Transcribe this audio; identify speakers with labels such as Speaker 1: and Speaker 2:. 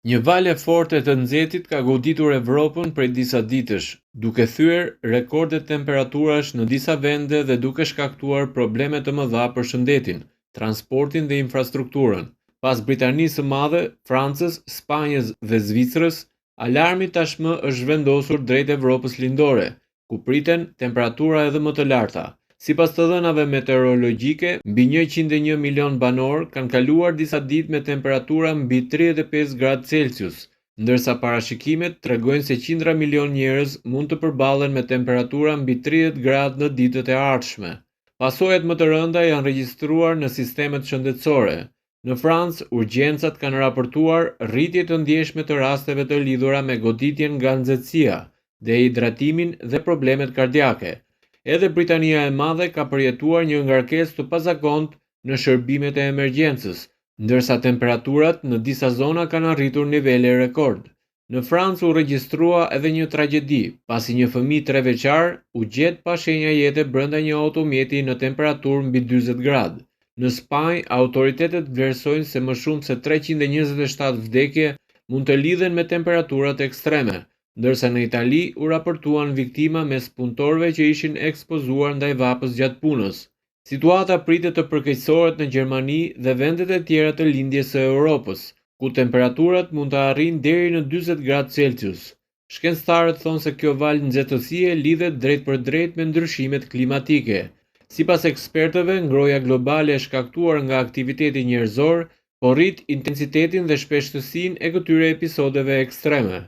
Speaker 1: Një valë e fortë të nxehtit ka goditur Evropën prej disa ditësh, duke thyer rekorde temperaturash në disa vende dhe duke shkaktuar probleme të mëdha për shëndetin, transportin dhe infrastrukturën. Pas Britanisë së Madhe, Francës, Spanjës dhe Zvicrës, alarmi tashmë është vendosur drejt Evropës lindore, ku priten temperatura edhe më të larta. Sipas të dhënave meteorologjike, mbi 101 milion banor kanë kaluar disa ditë me temperatura mbi 35 gradë Celsius, ndërsa parashikimet tregojnë se qindra milion njerëz mund të përballen me temperatura mbi 30 gradë në ditët e ardhshme. Pasojat më të rënda janë regjistruar në sistemet shëndetësore. Në Francë, urgjencat kanë raportuar rritje të ndjeshme të rasteve të lidhura me goditjen nga nxehtësia, dehidratimin dhe problemet kardiake. Edhe Britania e Madhe ka përjetuar një ngarkesë të pazakontë në shërbimet e emergjencës, ndërsa temperaturat në disa zona kanë arritur nivele rekord. Në Francë u regjistrua edhe një tragjedi, pasi një fëmijë 3 vjeçar u gjet pa shenja jete brenda një automjeti në temperaturë mbi 40 gradë. Në Spanjë, autoritetet vlerësojnë se më shumë se 327 vdekje mund të lidhen me temperaturat ekstreme, ndërsa në Itali u raportuan viktima mes punëtorëve që ishin ekspozuar ndaj vapës gjatë punës. Situata pritet të përkeqësohet në Gjermani dhe vendet e tjera të lindjes së Europës, ku temperaturat mund të arrijnë deri në 40 gradë Celsius. Shkencëtarët thonë se kjo valë nxehtësie lidhet drejt për drejt me ndryshimet klimatike. Sipas ekspertëve, ngroja globale e shkaktuar nga aktiviteti njerëzor po rrit intensitetin dhe shpeshtësinë e këtyre episodeve ekstreme.